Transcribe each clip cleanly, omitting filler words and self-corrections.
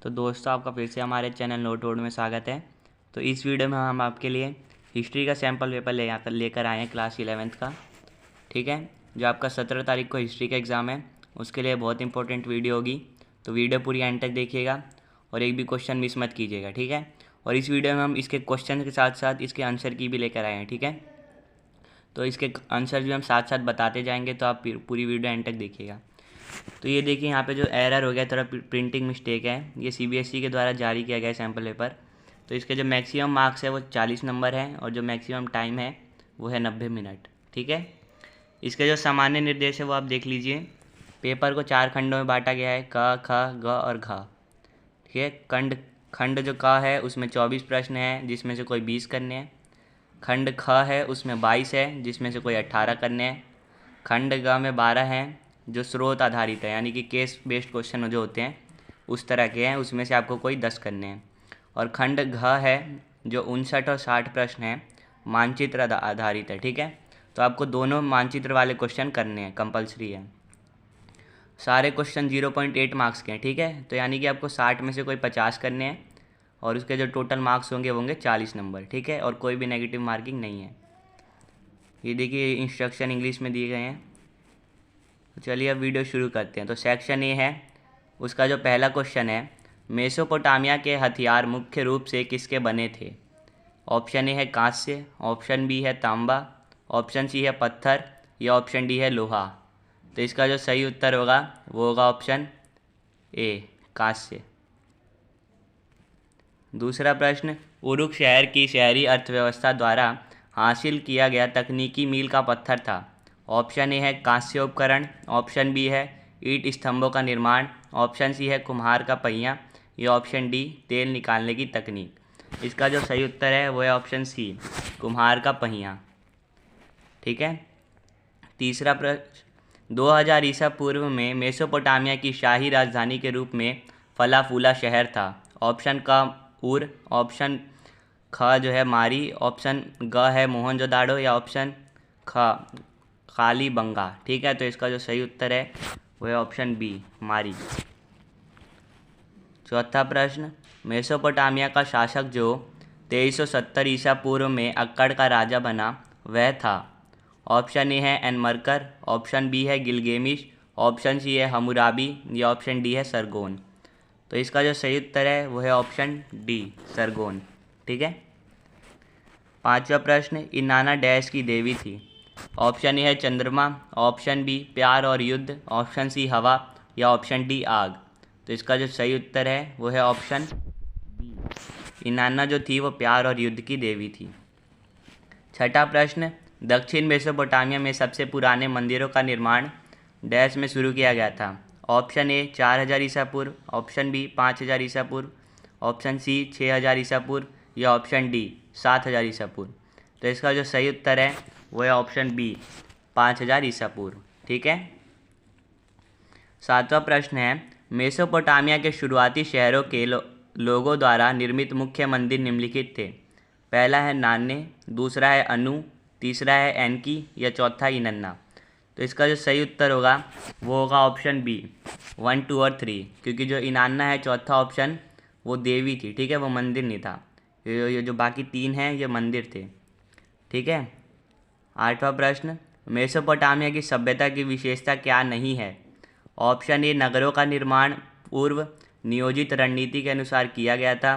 तो दोस्तों, आपका फिर से हमारे चैनल नोट बोर्ड में स्वागत है। तो इस वीडियो में हम आपके लिए हिस्ट्री का सैम्पल पेपर लेकर आए हैं क्लास 11th का। ठीक है, जो आपका 17 तारीख को हिस्ट्री का एग्ज़ाम है उसके लिए बहुत इंपॉर्टेंट वीडियो होगी। तो वीडियो पूरी एंड तक देखिएगा और एक भी क्वेश्चन मिस मत कीजिएगा। ठीक है, और इस वीडियो में हम इसके क्वेश्चन के साथ साथ इसके आंसर की भी लेकर आए हैं। ठीक है, तो इसके आंसर भी हम साथ साथ बताते जाएंगे, तो आप पूरी वीडियो एंड तक देखिएगा। तो ये देखिए, यहाँ पे जो एरर हो गया, थोड़ा प्रिंटिंग मिस्टेक है। ये सीबीएसई के द्वारा जारी किया गया है सैम्पल पेपर। तो इसके जो मैक्सिमम मार्क्स है वो 40 नंबर है और जो मैक्सिमम टाइम है वो है 90 मिनट। ठीक है, इसके जो सामान्य निर्देश है वो आप देख लीजिए। पेपर को 4 खंडों में बांटा गया है, क, ख, ग और घ। ठीक है, खंड जो क है उसमें 24 प्रश्न हैं जिसमें से कोई 20 करने हैं। खंड ख है उसमें 22 है जिसमें से कोई 18 करने हैं। खंड ग में 12 हैं जो स्रोत आधारित है, यानी कि केस बेस्ड क्वेश्चन जो होते हैं उस तरह के हैं, उसमें से आपको कोई 10 करने हैं। और खंड घ है जो 59 और 60 प्रश्न हैं, मानचित्र आधारित है। ठीक है, तो आपको दोनों मानचित्र वाले क्वेश्चन करने हैं, कंपलसरी है। सारे क्वेश्चन 0.8 मार्क्स के हैं। ठीक है, तो यानी कि आपको 60 में से कोई 50 करने हैं और उसके जो टोटल मार्क्स होंगे वो होंगे 40 नंबर। ठीक है, और कोई भी नेगेटिव मार्किंग नहीं है। ये देखिए, इंस्ट्रक्शन इंग्लिश में दिए गए हैं। तो चलिए अब वीडियो शुरू करते हैं। तो सेक्शन ए है, उसका जो पहला क्वेश्चन है, मेसोपोटामिया के हथियार मुख्य रूप से किसके बने थे? ऑप्शन ए है कांस्य, ऑप्शन बी है तांबा, ऑप्शन सी है पत्थर या ऑप्शन डी है लोहा। तो इसका जो सही उत्तर होगा वो होगा ऑप्शन ए, कांस्य। दूसरा प्रश्न, उरुक शहर की शहरी अर्थव्यवस्था द्वारा हासिल किया गया तकनीकी मील का पत्थर था। ऑप्शन ए है कांस्य उपकरण, ऑप्शन बी है ईंट स्तंभों का निर्माण, ऑप्शन सी है कुम्हार का पहिया या ऑप्शन डी तेल निकालने की तकनीक। इसका जो सही उत्तर है वो है ऑप्शन सी, कुम्हार का पहिया। ठीक है, तीसरा प्रश्न, 2000 ईसा पूर्व में मेसोपोटामिया की शाही राजधानी के रूप में फला फूला शहर था। ऑप्शन का उर, ऑप्शन ख जो है मारी, ऑप्शन ग है मोहनजोदाड़ो या ऑप्शन ख कालीबंगा। ठीक है, तो इसका जो सही उत्तर है वो है ऑप्शन बी, मारी। चौथा प्रश्न, मेसोपोटामिया का शासक जो 2370 ईसा पूर्व में अक्कड़ का राजा बना वह था। ऑप्शन ए है एनमरकर, ऑप्शन बी है गिलगेमिश, ऑप्शन सी है हमुराबी या ऑप्शन डी है सरगोन। तो इसका जो सही उत्तर है वो है ऑप्शन डी, सरगोन। ठीक है, पांचवा प्रश्न, इनाना डैश की देवी थी। ऑप्शन ए है चंद्रमा, ऑप्शन बी प्यार और युद्ध, ऑप्शन सी हवा या ऑप्शन डी आग। तो इसका जो सही उत्तर है वो है ऑप्शन बी, इनाना जो थी वो प्यार और युद्ध की देवी थी। छठा प्रश्न, दक्षिण मेसोपोटामिया में सबसे पुराने मंदिरों का निर्माण डैश में शुरू किया गया था। ऑप्शन ए 4000 ईसा पूर्व, ऑप्शन बी 5000 ईसा पूर्व, ऑप्शन सी 6000 ईसा पूर्व या ऑप्शन डी 7000 ईसा पूर्व। तो इसका जो सही उत्तर है वो है ऑप्शन बी, 5000 ईसा पूर्व। ठीक है, सातवां प्रश्न है, मेसोपोटामिया के शुरुआती शहरों के लोगों द्वारा निर्मित मुख्य मंदिर निम्नलिखित थे। पहला है नान्ने, दूसरा है अनु, तीसरा है एनकी या चौथा इनन्ना। तो इसका जो सही उत्तर होगा वो होगा ऑप्शन बी, 1, 2 और 3, क्योंकि जो इनान्ना है चौथा ऑप्शन वो देवी थी। ठीक है, वो मंदिर नहीं था। ये जो बाकी 3 हैं ये मंदिर थे। ठीक है, आठवां प्रश्न, मेसोपोटामिया की सभ्यता की विशेषता क्या नहीं है? ऑप्शन ए नगरों का निर्माण पूर्व नियोजित रणनीति के अनुसार किया गया था,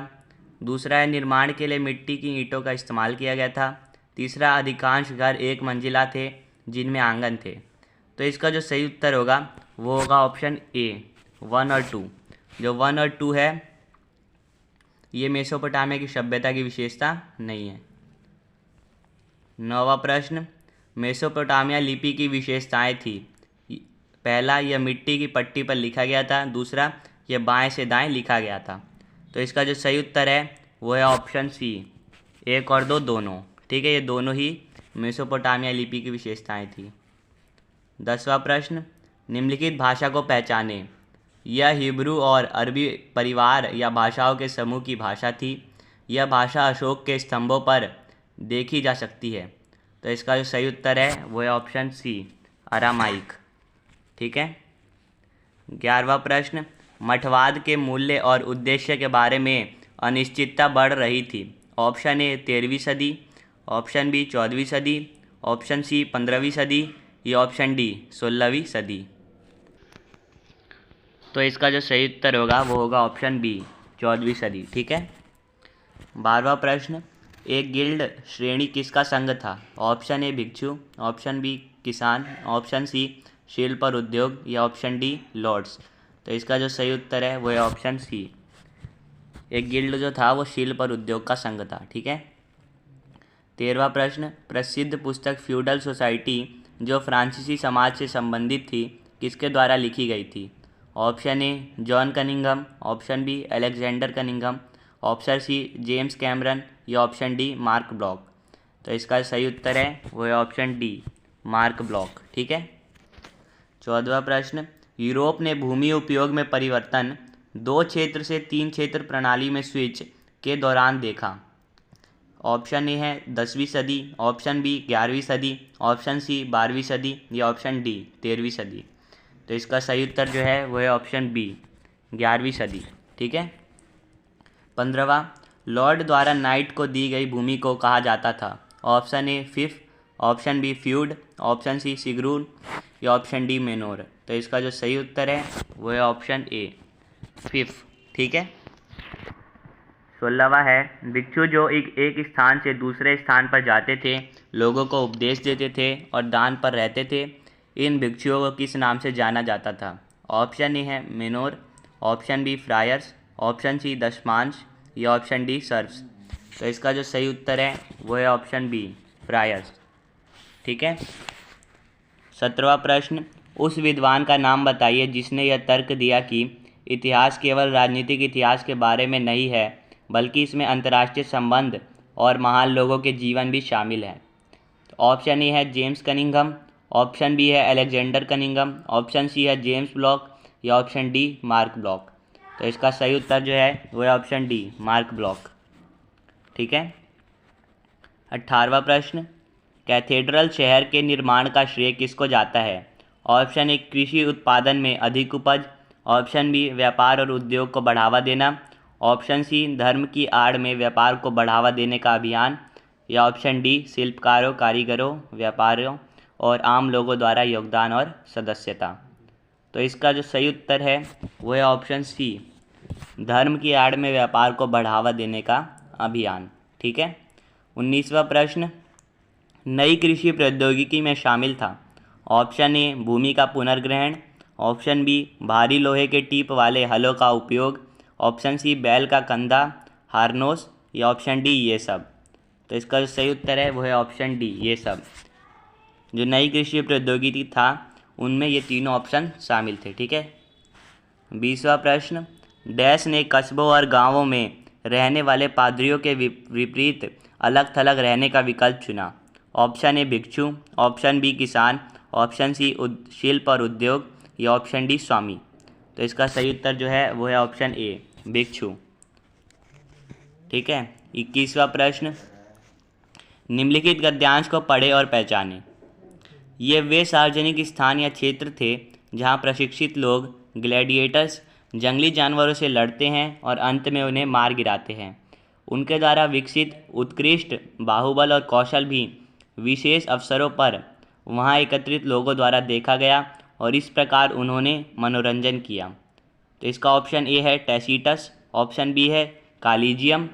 दूसरा है निर्माण के लिए मिट्टी की ईंटों का इस्तेमाल किया गया था, तीसरा अधिकांश घर एक मंजिला थे जिनमें आंगन थे। तो इसका जो सही उत्तर होगा वो होगा ऑप्शन ए, 1 और 2। जो 1 और 2 है ये मेसोपोटामिया की सभ्यता की विशेषता नहीं है। नौवां प्रश्न, मेसोपोटामिया लिपि की विशेषताएं थी। पहला, यह मिट्टी की पट्टी पर लिखा गया था, दूसरा यह बाएं से दाएं लिखा गया था। तो इसका जो सही उत्तर है वो है ऑप्शन सी, 1 और 2 दोनों। ठीक है, ये दोनों ही मेसोपोटामिया लिपि की विशेषताएं थी। 10वां प्रश्न, निम्नलिखित भाषा को पहचाने। यह हिब्रू और अरबी परिवार या भाषाओं के समूह की भाषा थी। यह भाषा अशोक के स्तंभों पर देखी जा सकती है। तो इसका जो सही उत्तर है वो है ऑप्शन सी, अरामाइक। ठीक है, 11वां प्रश्न, मठवाद के मूल्य और उद्देश्य के बारे में अनिश्चितता बढ़ रही थी। ऑप्शन ए 13वीं सदी, ऑप्शन बी 14वीं सदी, ऑप्शन सी 15वीं सदी या ऑप्शन डी 16वीं सदी। तो इसका जो सही उत्तर होगा वो होगा ऑप्शन बी 14वीं सदी। ठीक है। 12वां प्रश्न, एक गिल्ड श्रेणी किसका संघ था? ऑप्शन ए भिक्षु, ऑप्शन बी किसान, ऑप्शन सी शिल्प और उद्योग या ऑप्शन डी लॉर्ड्स। तो इसका जो सही उत्तर है वो है ऑप्शन सी। एक गिल्ड जो था वो शिल्प और उद्योग का संघ था। ठीक है। 13वां प्रश्न, प्रसिद्ध पुस्तक फ्यूडल सोसाइटी जो फ्रांसीसी समाज से संबंधित थी किसके द्वारा लिखी गई थी? Option A John Cunningham, option B Alexander Cunningham, option C James Cameron या ऑप्शन डी मार्क ब्लॉक। तो इसका सही उत्तर है वो है ऑप्शन डी मार्क ब्लॉक। ठीक है। 14वां प्रश्न, यूरोप ने भूमि उपयोग में परिवर्तन 2 क्षेत्र से 3 क्षेत्र प्रणाली में स्विच के दौरान देखा। ऑप्शन ए है 10वीं सदी, ऑप्शन बी 11वीं सदी, ऑप्शन सी 12वीं सदी या ऑप्शन डी 13वीं सदी। तो इसका सही उत्तर जो है वो है ऑप्शन बी 11वीं सदी। ठीक है। 15वां, लॉर्ड द्वारा नाइट को दी गई भूमि को कहा जाता था। Option A fief, option B feud, option C सिगरून या ऑप्शन डी मेनोर। तो इसका जो सही उत्तर है वो है ऑप्शन ए फिफ। ठीक है। 16वां है, भिक्षु जो एक स्थान से दूसरे स्थान पर जाते थे, लोगों को उपदेश देते थे और दान पर रहते थे, इन भिक्षुओं को किस नाम से जाना जाता था? ऑप्शन ए है manor, option B friars, option C दशमांश या ऑप्शन डी सर्व्स। तो इसका जो सही उत्तर है वो है ऑप्शन बी फ्रायर्स। ठीक है। 17वां प्रश्न, उस विद्वान का नाम बताइए जिसने यह तर्क दिया कि इतिहास केवल राजनीतिक इतिहास के बारे में नहीं है बल्कि इसमें अंतर्राष्ट्रीय संबंध और महान लोगों के जीवन भी शामिल है। तो ऑप्शन ए है जेम्स कनिंघम, ऑप्शन बी है अलेक्जेंडर कनिंघम, ऑप्शन सी है जेम्स ब्लॉक या ऑप्शन डी मार्क ब्लॉक। तो इसका सही उत्तर जो है वो है ऑप्शन डी मार्क ब्लॉक। ठीक है। 18वां प्रश्न, कैथेड्रल शहर के निर्माण का श्रेय किसको जाता है? ऑप्शन ए कृषि उत्पादन में अधिक उपज, ऑप्शन बी व्यापार और उद्योग को बढ़ावा देना, ऑप्शन सी धर्म की आड़ में व्यापार को बढ़ावा देने का अभियान या ऑप्शन डी शिल्पकारों, कारीगरों, व्यापारियों और आम लोगों द्वारा योगदान और सदस्यता। तो इसका जो सही उत्तर है वो है ऑप्शन सी धर्म की आड़ में व्यापार को बढ़ावा देने का अभियान। ठीक है। 19वां प्रश्न, नई कृषि प्रौद्योगिकी में शामिल था। ऑप्शन ए भूमि का पुनर्ग्रहण, ऑप्शन बी भारी लोहे के टीप वाले हलों का उपयोग, ऑप्शन सी बैल का कंधा हार्नोस या ऑप्शन डी ये सब। तो इसका जो सही उत्तर है वो है ऑप्शन डी ये सब। जो नई कृषि प्रौद्योगिकी था उनमें ये तीनों ऑप्शन शामिल थे। ठीक है। 20वां प्रश्न, डैश ने कस्बों और गांवों में रहने वाले पादरियों के विपरीत अलग थलग रहने का विकल्प चुना। ऑप्शन ए भिक्षु, ऑप्शन बी किसान, ऑप्शन सी शिल्प और उद्योग या ऑप्शन डी स्वामी। तो इसका सही उत्तर जो है वो है ऑप्शन ए भिक्षु। ठीक है। 21वां प्रश्न, निम्नलिखित गद्यांश को पढ़े और पहचाने। ये वे सार्वजनिक स्थान या क्षेत्र थे जहाँ प्रशिक्षित लोग ग्लैडिएटर्स जंगली जानवरों से लड़ते हैं और अंत में उन्हें मार गिराते हैं। उनके द्वारा विकसित उत्कृष्ट बाहुबल और कौशल भी विशेष अवसरों पर वहाँ एकत्रित लोगों द्वारा देखा गया और इस प्रकार उन्होंने मनोरंजन किया। तो इसका ऑप्शन ए है टैसीटस, ऑप्शन बी है कालीजियम,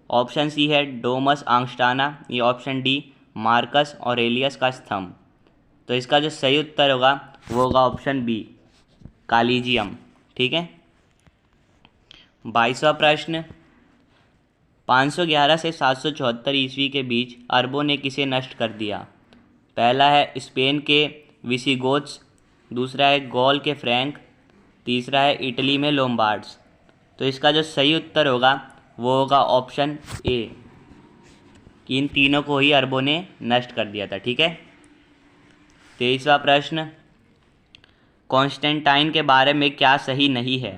ऑप्शन सी है डोमस आंगस्टाना या ऑप्शन डी मार्कस ऑरेलियस का स्तंभ। तो इसका जो सही उत्तर होगा वो होगा ऑप्शन बी कालीजियम। ठीक है। 22वां प्रश्न, 511 से 774 ईस्वी के बीच अरबों ने किसे नष्ट कर दिया? पहला है स्पेन के विसिगोथ्स, दूसरा है गौल के फ्रैंक, तीसरा है इटली में लोम्बार्ड्स। तो इसका जो सही उत्तर होगा वो होगा ऑप्शन ए कि इन तीनों को ही अरबों ने नष्ट कर दिया था। ठीक है। 23वां प्रश्न, कॉन्स्टेंटाइन के बारे में क्या सही नहीं है?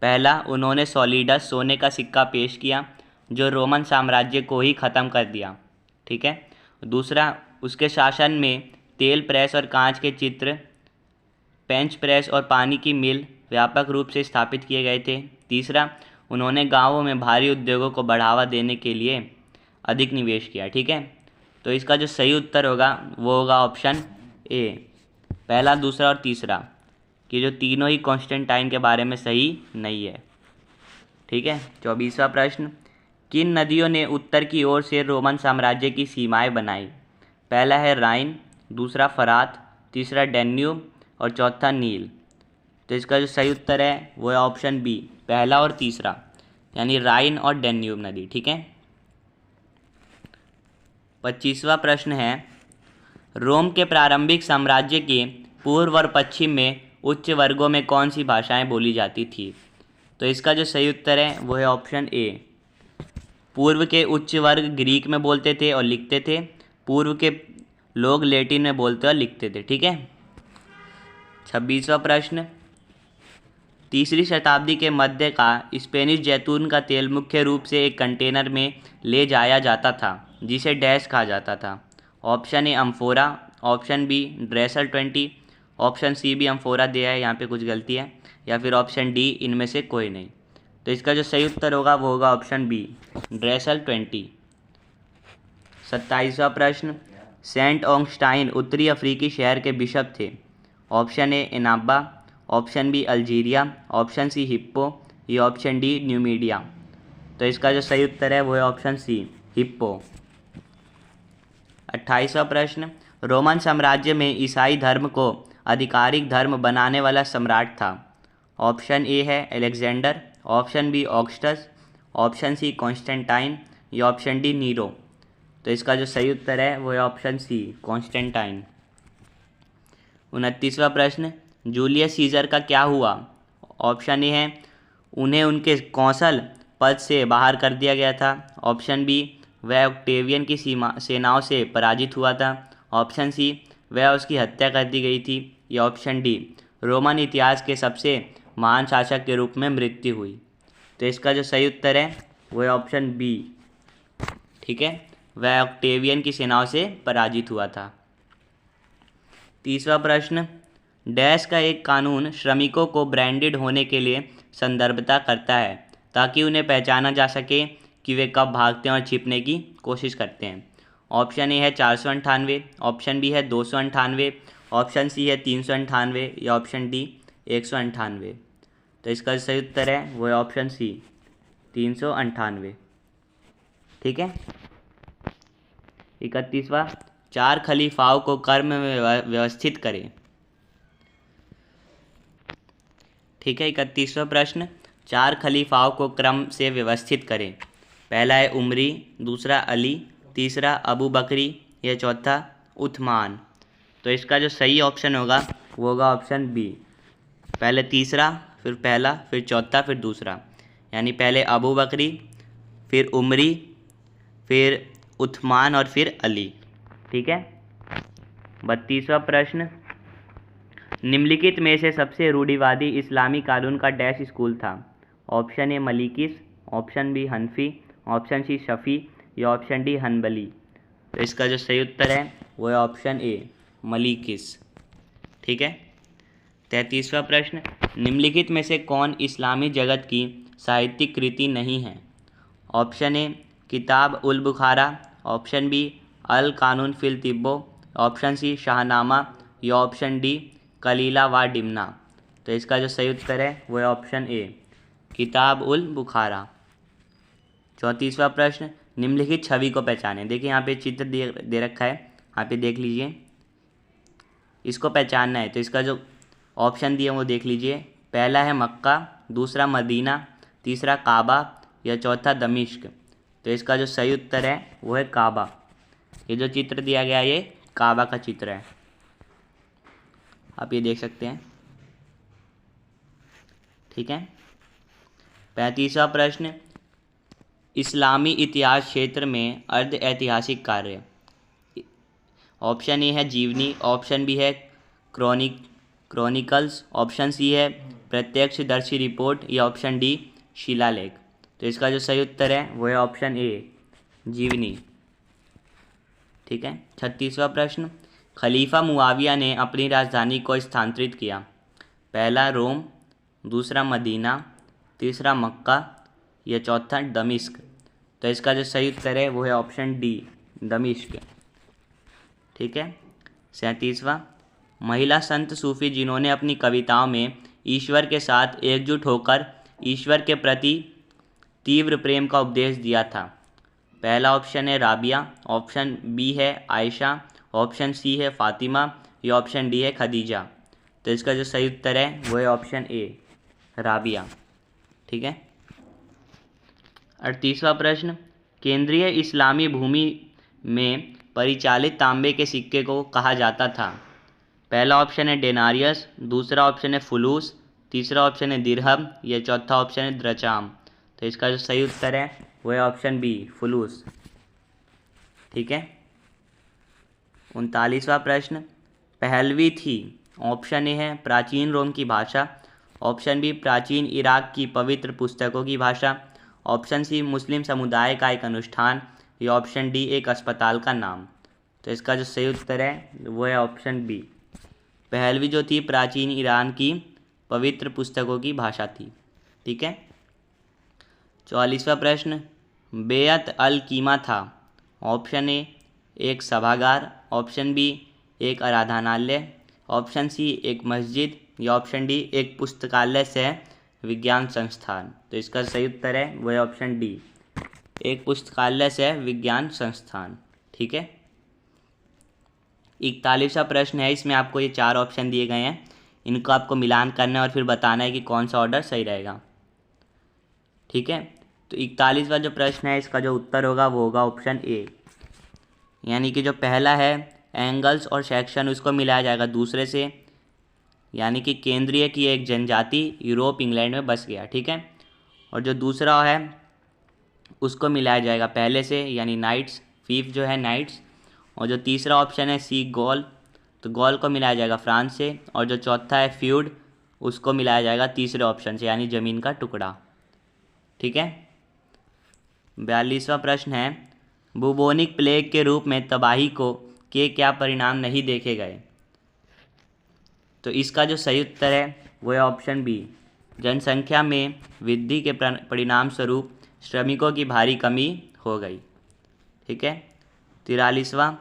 पहला, उन्होंने सॉलिडस सोने का सिक्का पेश किया जो रोमन साम्राज्य को ही ख़त्म कर दिया। ठीक है। दूसरा, उसके शासन में तेल प्रेस और कांच के चित्र, पेंच प्रेस और पानी की मिल व्यापक रूप से स्थापित किए गए थे। तीसरा, उन्होंने गांवों में भारी उद्योगों को बढ़ावा देने के लिए अधिक निवेश किया। ठीक है, तो इसका जो सही उत्तर होगा वो होगा ऑप्शन ए, पहला, दूसरा और तीसरा, कि जो तीनों ही कॉन्स्टेंटाइन के बारे में सही नहीं है। ठीक है, 24वां प्रश्न, किन नदियों ने उत्तर की ओर से रोमन साम्राज्य की सीमाएं बनाई? पहला है राइन, दूसरा फरात, तीसरा डैन्यूब और चौथा नील। तो इसका जो सही उत्तर है वो है ऑप्शन बी, पहला और तीसरा, यानी राइन और डैन्यूब नदी। ठीक है, 25वां प्रश्न है, रोम के प्रारंभिक साम्राज्य के पूर्व और पश्चिम में उच्च वर्गों में कौन सी भाषाएं बोली जाती थी? तो इसका जो सही उत्तर है वो है ऑप्शन ए, पूर्व के उच्च वर्ग ग्रीक में बोलते थे और लिखते थे, पूर्व के लोग लैटिन में बोलते और लिखते थे। ठीक है, 26वां प्रश्न, तीसरी शताब्दी के मध्य का स्पेनिश जैतून का तेल मुख्य रूप से एक कंटेनर में ले जाया जाता था, जिसे डैश कहा जाता था? Option A amphora, option B Dressel 20, option C भी अम्फोरा दिया है, यहाँ पे कुछ गलती है, या फिर ऑप्शन डी इनमें से कोई नहीं। तो इसका जो सही उत्तर होगा वो होगा ऑप्शन बी, ड्रेसल 20। 27वां प्रश्न, सेंट ऑगस्टाइन उत्तरी अफ्रीकी शहर के बिशप थे? Option A Annaba, option B Algeria, option C Hippo, या ऑप्शन डी न्यूमीडिया। तो इसका जो सही उत्तर है वो है ऑप्शन सी, हिप्पो। 28वां प्रश्न, रोमन साम्राज्य में ईसाई धर्म को आधिकारिक धर्म बनाने वाला सम्राट था? ऑप्शन ए है Alexander, option B Augustus, option C Constantine, या ऑप्शन डी नीरो। तो इसका जो सही उत्तर है वो है ऑप्शन सी, कॉन्स्टेंटाइन। 29वां प्रश्न, जूलियस सीजर का क्या हुआ? ऑप्शन ए है उन्हें उनके कौंसल पद से बाहर कर दिया गया था, ऑप्शन बी वह ऑक्टेवियन की सेनाओं से पराजित हुआ था, ऑप्शन सी वह उसकी हत्या कर दी गई थी, या ऑप्शन डी रोमन इतिहास के सबसे महान शासक के रूप में मृत्यु हुई। तो इसका जो सही उत्तर है वो है ऑप्शन बी। ठीक है, वह ऑक्टेवियन की सेनाओं से पराजित हुआ था। 30वां प्रश्न, डैश का एक कानून श्रमिकों को ब्रांडेड होने के लिए संदर्भता करता है ताकि उन्हें पहचाना जा सके कि वे कब भागते हैं और छिपने की कोशिश करते हैं? ऑप्शन ए है 498, ऑप्शन बी है 298, ऑप्शन सी है 398, या ऑप्शन डी 198। तो इसका सही उत्तर है वो है ऑप्शन सी, 398। ठीक है, 31वां, चार खलीफाओं को क्रम में व्यवस्थित करें। ठीक है, 31वां प्रश्न, चार खलीफाओं को क्रम से व्यवस्थित करें। पहला है उमरी, दूसरा अली, तीसरा अबू बकरी, या चौथा उस्मान। तो इसका जो सही ऑप्शन होगा वो होगा ऑप्शन बी, पहले तीसरा, फिर पहला, फिर चौथा, फिर दूसरा, यानी पहले अबू बकरी, फिर उमरी, फिर उस्मान और फिर अली। ठीक है, 32वां प्रश्न, निम्नलिखित में से सबसे रूढ़िवादी इस्लामी कानून का डैश स्कूल था? Option A Malikis, option B Hanafi, option C Shafi, या ऑप्शन डी हनबली। तो इसका जो सही उत्तर है वो है ऑप्शन ए, मलिकिस। ठीक है, 33वां प्रश्न, निम्नलिखित में से कौन इस्लामी जगत की साहित्यिक कृति नहीं है? ऑप्शन ए किताब उल बुखारा, ऑप्शन बी अल कानून फिल तिब्बो, ऑप्शन सी शाहनामा, या ऑप्शन डी कलीला व डिमना। तो इसका जो सही उत्तर है वो है ऑप्शन ए, किताब उल बुखारा। 34वां प्रश्न, निम्नलिखित छवि को पहचानें। देखिए यहाँ पे चित्र दे रखा है, यहाँ पे देख लीजिए, इसको पहचानना है। तो इसका जो ऑप्शन दिए वो देख लीजिए, पहला है मक्का, दूसरा मदीना, तीसरा काबा, या चौथा दमिश्क। तो इसका जो सही उत्तर है वो है काबा। ये जो चित्र दिया गया है ये काबा का चित्र है, आप ये देख सकते हैं। ठीक है, 35वां प्रश्न, इस्लामी इतिहास क्षेत्र में अर्ध ऐतिहासिक कार्य। ऑप्शन ए है जीवनी, ऑप्शन बी है क्रॉनिकल्स, ऑप्शन सी है प्रत्यक्षदर्शी रिपोर्ट, या ऑप्शन डी शिलालेख। तो इसका जो सही उत्तर है वो है ऑप्शन ए, जीवनी। ठीक है, 36वां प्रश्न, खलीफा मुआविया ने अपनी राजधानी को स्थानांतरित किया? पहला रोम, दूसरा मदीना, तीसरा मक्का या चौथा दमिश्क। तो इसका जो सही उत्तर है वो है ऑप्शन डी, दमिश्क। ठीक है। 37वां, महिला संत सूफी जिन्होंने अपनी कविताओं में ईश्वर के साथ एकजुट होकर ईश्वर के प्रति तीव्र प्रेम का उपदेश दिया था। पहला ऑप्शन है राबिया, ऑप्शन बी है आयशा, ऑप्शन सी है फातिमा या ऑप्शन डी है खदीजा। तो इसका जो सही उत्तर है वो है ऑप्शन ए, राबिया। ठीक है। 38वां प्रश्न, केंद्रीय इस्लामी भूमि में परिचालित तांबे के सिक्के को कहा जाता था। पहला ऑप्शन है डेनारियस, दूसरा ऑप्शन है फुलूस, तीसरा ऑप्शन है दिरहम या चौथा ऑप्शन है द्रचाम। तो इसका जो सही उत्तर है वो है ऑप्शन बी, फुलूस। ठीक है। 39वां प्रश्न, पहलवी थी। ऑप्शन ए है प्राचीन रोम की भाषा, ऑप्शन बी प्राचीन इराक की पवित्र पुस्तकों की भाषा, ऑप्शन सी मुस्लिम समुदाय का एक अनुष्ठान या ऑप्शन डी एक अस्पताल का नाम। तो इसका जो सही उत्तर है वो है ऑप्शन बी, पहलवी जो थी प्राचीन ईरान की पवित्र पुस्तकों की भाषा थी। ठीक है। 44वां प्रश्न, बेअत अल कीमा था। ऑप्शन ए एक सभागार, ऑप्शन बी एक आराधनालय, ऑप्शन सी एक मस्जिद या ऑप्शन डी एक पुस्तकालय सह विज्ञान संस्थान। तो इसका सही उत्तर है वो है ऑप्शन डी, एक पुस्तकालय सह विज्ञान संस्थान। ठीक है। 41वां प्रश्न है, इसमें आपको ये 4 ऑप्शन दिए गए हैं, इनको आपको मिलान करना है और फिर बताना है कि कौन सा ऑर्डर सही रहेगा। ठीक है। तो 41वां जो प्रश्न है इसका जो उत्तर होगा वो होगा ऑप्शन ए, यानी कि जो पहला है एंगल्स और सेक्शन उसको मिलाया जाएगा दूसरे से, यानी कि केंद्रीय की एक जनजाति यूरोप इंग्लैंड में बस गया। ठीक है। और जो दूसरा है उसको मिलाया जाएगा पहले से, यानी नाइट्स, फीफ जो है नाइट्स। और जो तीसरा ऑप्शन है सी गॉल, तो गॉल को मिलाया जाएगा फ्रांस से। और जो चौथा है फ्यूड, उसको मिलाया जाएगा तीसरे ऑप्शन से, यानी ज़मीन का टुकड़ा। ठीक है। 42वां प्रश्न है, बुबोनिक प्लेग के रूप में तबाही के क्या परिणाम नहीं देखे गए। तो इसका जो सही उत्तर है वो है ऑप्शन बी, जनसंख्या में वृद्धि के परिणाम स्वरूप श्रमिकों की भारी कमी हो गई। ठीक है। 43वां,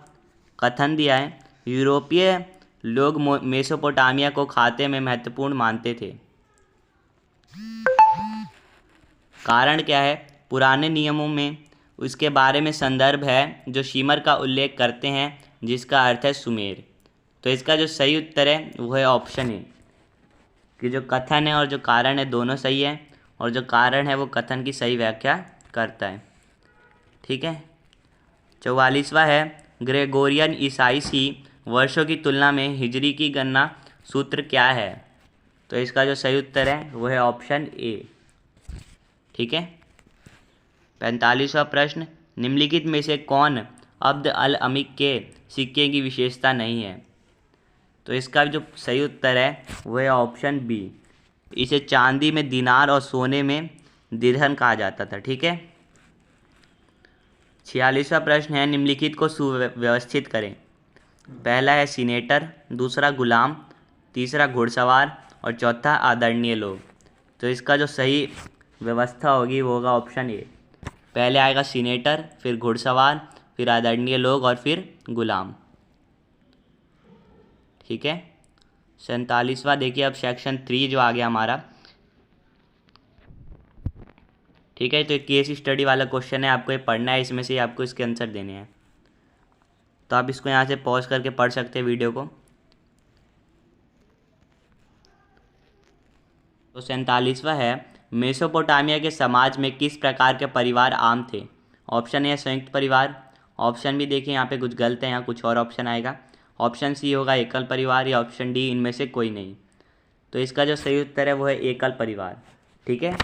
कथन दिया है यूरोपीय लोग मेसोपोटामिया को खाते में महत्वपूर्ण मानते थे। कारण क्या है? पुराने नियमों में उसके बारे में संदर्भ है जो शीमर का उल्लेख करते हैं जिसका अर्थ है सुमेर। तो इसका जो सही उत्तर है वो है ऑप्शन ए, कि जो कथन है और जो कारण है दोनों सही है, और जो कारण है वो कथन की सही व्याख्या करता है। ठीक है। 44वां है, ग्रेगोरियन ईसाई वर्षों की तुलना में हिजरी की गणना सूत्र क्या है। तो इसका जो सही उत्तर है वो है ऑप्शन ए। ठीक है। 45वां प्रश्न, निम्नलिखित में से कौन अब्द अल अमीक के सिक्के की विशेषता नहीं है। तो इसका जो सही उत्तर है वो है ऑप्शन बी, इसे चांदी में दिनार और सोने में दिरहम कहा जाता था। ठीक है। 46वां प्रश्न है, निम्नलिखित को सुव्यवस्थित करें। पहला है सीनेटर, दूसरा गुलाम, तीसरा घुड़सवार और चौथा आदरणीय लोग। तो इसका जो सही व्यवस्था होगी वो होगा ऑप्शन ए, पहले आएगा सीनेटर, फिर घुड़सवार, फिर आदरणीय लोग और फिर गुलाम। ठीक है। 47वां देखिए अब सेक्शन 3 जो आ गया हमारा। ठीक है। तो केस स्टडी वाला क्वेश्चन है, आपको ये पढ़ना है, इसमें से आपको इसके आंसर देने हैं। तो आप इसको यहाँ से पॉज करके पढ़ सकते हैं वीडियो को। तो 47वां है, मेसोपोटामिया के समाज में किस प्रकार के परिवार आम थे। ऑप्शन ए संयुक्त परिवार, ऑप्शन बी देखिए यहाँ पे कुछ गलत है, यहाँ कुछ और ऑप्शन आएगा। ऑप्शन सी होगा एकल परिवार या ऑप्शन डी इनमें से कोई नहीं। तो इसका जो सही उत्तर है वो है एकल परिवार। ठीक है।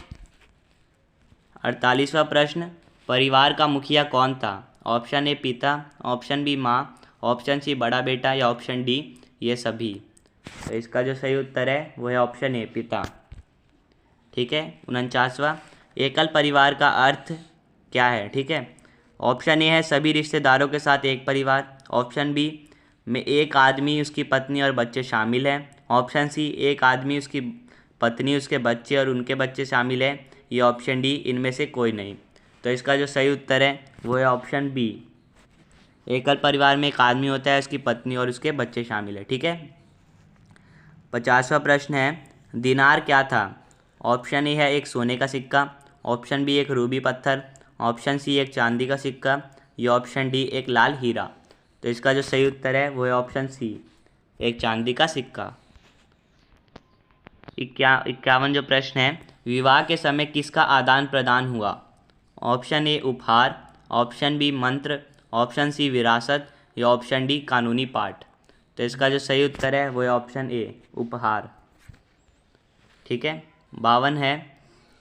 48वां प्रश्न, परिवार का मुखिया कौन था। ऑप्शन ए पिता, ऑप्शन बी माँ, ऑप्शन सी बड़ा बेटा या ऑप्शन डी ये सभी। तो इसका जो सही उत्तर है वो है ऑप्शन ए, पिता। ठीक है। 49वां, एकल परिवार का अर्थ क्या है। ठीक है। ऑप्शन ए है सभी रिश्तेदारों के साथ एक परिवार, ऑप्शन बी में एक आदमी, उसकी पत्नी और बच्चे शामिल हैं, ऑप्शन सी एक आदमी, उसकी पत्नी, उसके बच्चे और उनके बच्चे शामिल है, ये ऑप्शन डी इनमें से कोई नहीं। तो इसका जो सही उत्तर है वो है ऑप्शन बी। एकल परिवार में एक आदमी होता है, उसकी पत्नी और उसके बच्चे शामिल है। ठीक है। 50वां प्रश्न है, दिनार क्या था? ऑप्शन ए है एक सोने का सिक्का, ऑप्शन बी एक रूबी पत्थर, ऑप्शन सी एक चांदी का सिक्का, या ऑप्शन डी एक लाल हीरा। तो इसका जो सही उत्तर है वो है ऑप्शन सी, एक चांदी का सिक्का। 51 जो प्रश्न है, विवाह के समय किसका आदान प्रदान हुआ? ऑप्शन ए उपहार, ऑप्शन बी मंत्र, ऑप्शन सी विरासत, या ऑप्शन डी कानूनी पाठ। तो इसका जो सही उत्तर है वो है ऑप्शन ए, उपहार। ठीक है। 52 है,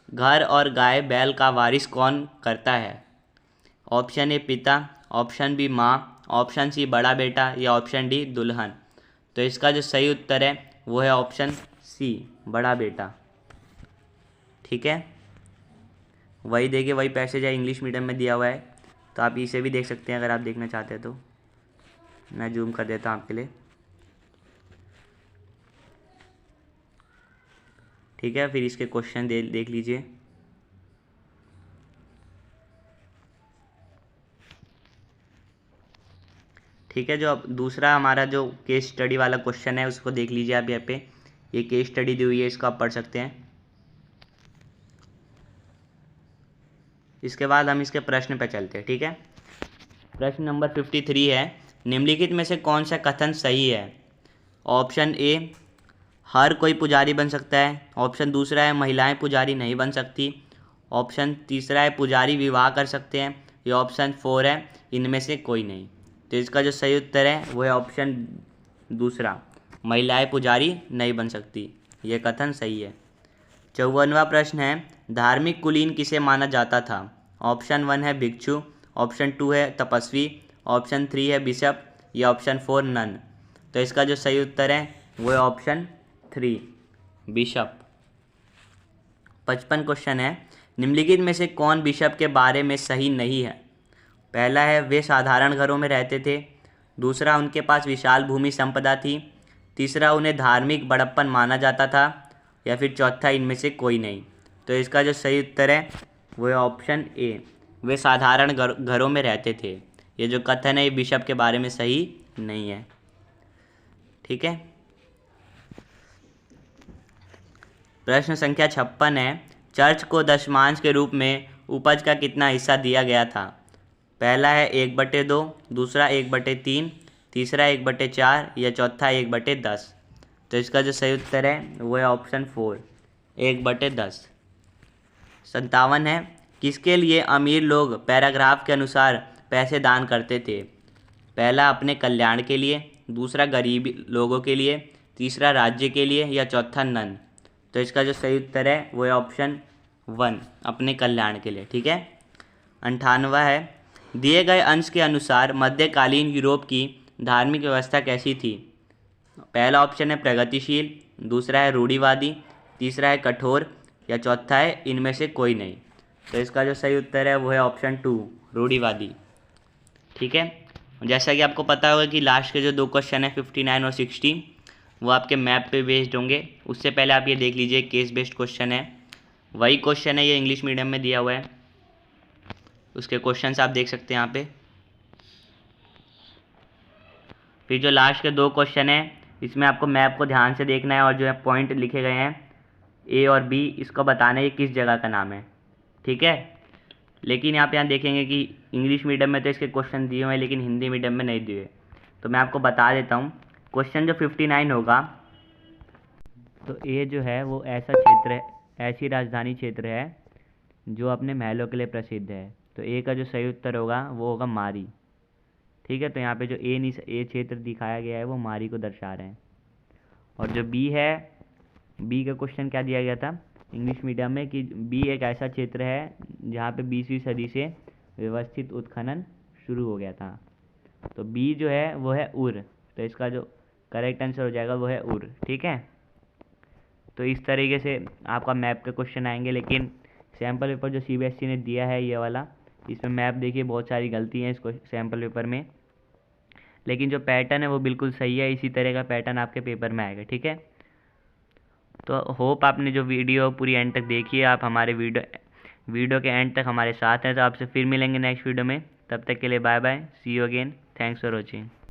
घर और गाय बैल का वारिस कौन करता है? ऑप्शन ए पिता, ऑप्शन बी माँ, ऑप्शन सी बड़ा बेटा, या ऑप्शन डी दुल्हन। तो इसका जो सही उत्तर है वो है ऑप्शन सी, बड़ा बेटा। ठीक है। वही देखिए, वही पैसेज है, इंग्लिश मीडियम में दिया हुआ है, तो आप इसे भी देख सकते हैं अगर आप देखना चाहते हैं तो। मैं जूम कर देता हूँ आपके लिए। ठीक है, फिर इसके क्वेश्चन देख लीजिए। ठीक है। जो अब दूसरा हमारा जो केस स्टडी वाला क्वेश्चन है उसको देख लीजिए आप। यहाँ पे ये केस स्टडी दी हुई है, इसको आप पढ़ सकते हैं। इसके बाद हम इसके प्रश्न पे चलते हैं। ठीक है। प्रश्न नंबर 53 है, निम्नलिखित में से कौन सा कथन सही है? ऑप्शन ए, हर कोई पुजारी बन सकता है। ऑप्शन दूसरा है, महिलाएं पुजारी नहीं बन सकती। ऑप्शन तीसरा है, पुजारी विवाह कर सकते हैं। या ऑप्शन 4 है, इनमें से कोई नहीं। तो इसका जो सही उत्तर है वो है ऑप्शन दूसरा, महिलाएं पुजारी नहीं बन सकती, ये कथन सही है। 54वां प्रश्न है, धार्मिक कुलीन किसे माना जाता था? ऑप्शन 1 है भिक्षु, ऑप्शन 2 है तपस्वी, ऑप्शन 3 है बिशप, या ऑप्शन 4 नन। तो इसका जो सही उत्तर है वो है ऑप्शन 3, बिशप। 55 क्वेश्चन है, निम्नलिखित में से कौन बिशप के बारे में सही नहीं है? पहला है, वे साधारण घरों में रहते थे। दूसरा, उनके पास विशाल भूमि संपदा थी। तीसरा, उन्हें धार्मिक बड़प्पन माना जाता था। या फिर चौथा, इनमें से कोई नहीं। तो इसका जो सही उत्तर है वो है ऑप्शन ए, वे साधारण घरों में रहते थे। ये जो कथन है ये बिशप के बारे में सही नहीं है। ठीक है। प्रश्न संख्या 56 है, चर्च को दशमांश के रूप में उपज का कितना हिस्सा दिया गया था? पहला है 1/2, दूसरा 1/3, तीसरा 1/4, या चौथा 1/10। तो इसका जो सही उत्तर है वो है ऑप्शन 4, 1/10। 57 है, किसके लिए अमीर लोग पैराग्राफ के अनुसार पैसे दान करते थे? पहला अपने कल्याण के लिए, दूसरा गरीब लोगों के लिए, तीसरा राज्य के लिए, या चौथा नन। तो इसका जो सही उत्तर है वो है ऑप्शन 1, अपने कल्याण के लिए। ठीक है। 58वां है, दिए गए अंश के अनुसार मध्यकालीन यूरोप की धार्मिक व्यवस्था कैसी थी? पहला ऑप्शन है प्रगतिशील, दूसरा है रूढ़िवादी, तीसरा है कठोर, या चौथा है इनमें से कोई नहीं। तो इसका जो सही उत्तर है वो है ऑप्शन 2, रूढ़िवादी। ठीक है। जैसा कि आपको पता होगा कि लास्ट के जो 2 क्वेश्चन है 59 और 60 वो आपके मैप पे बेस्ड होंगे। उससे पहले आप ये देख लीजिए, केस बेस्ड क्वेश्चन है, वही क्वेश्चन है, ये इंग्लिश मीडियम में दिया हुआ है। उसके क्वेश्चंस आप देख सकते हैं यहाँ पे। फिर जो लास्ट के 2 क्वेश्चन है इसमें आपको मैप को ध्यान से देखना है और जो है पॉइंट लिखे गए हैं ए और बी, इसको बताना है ये किस जगह का नाम है। ठीक है। लेकिन यहाँ देखेंगे कि इंग्लिश मीडियम में तो इसके क्वेश्चन दिए हुए हैं लेकिन हिंदी मीडियम में नहीं दिए। तो मैं आपको बता देता हूँ, क्वेश्चन जो 59 होगा, तो ये जो है वो ऐसा क्षेत्र है, ऐसी राजधानी क्षेत्र है जो अपने महलों के लिए प्रसिद्ध है। तो ए का जो सही उत्तर होगा वो होगा मारी। ठीक है। तो यहाँ पे जो ए क्षेत्र दिखाया गया है वो मारी को दर्शा रहे हैं। और जो बी है, बी का क्वेश्चन क्या दिया गया था इंग्लिश मीडियम में कि बी एक ऐसा क्षेत्र है जहाँ पे 20वीं सदी से व्यवस्थित उत्खनन शुरू हो गया था। तो बी जो है वो है उर। तो इसका जो करेक्ट आंसर हो जाएगा वो है उर। ठीक है। तो इस तरीके से आपका मैप के क्वेश्चन आएंगे। लेकिन सैम्पल पेपर जो सीबीएसई ने दिया है ये वाला, इसमें मैप देखिए बहुत सारी गलती हैं इसको सैम्पल पेपर में, लेकिन जो पैटर्न है वो बिल्कुल सही है। इसी तरह का पैटर्न आपके पेपर में आएगा। ठीक है। तो होप आपने जो वीडियो पूरी एंड तक देखी है, आप हमारे वीडियो के एंड तक हमारे साथ हैं। तो आपसे फिर मिलेंगे नेक्स्ट वीडियो में, तब तक के लिए bye bye, see you again, thanks for watching.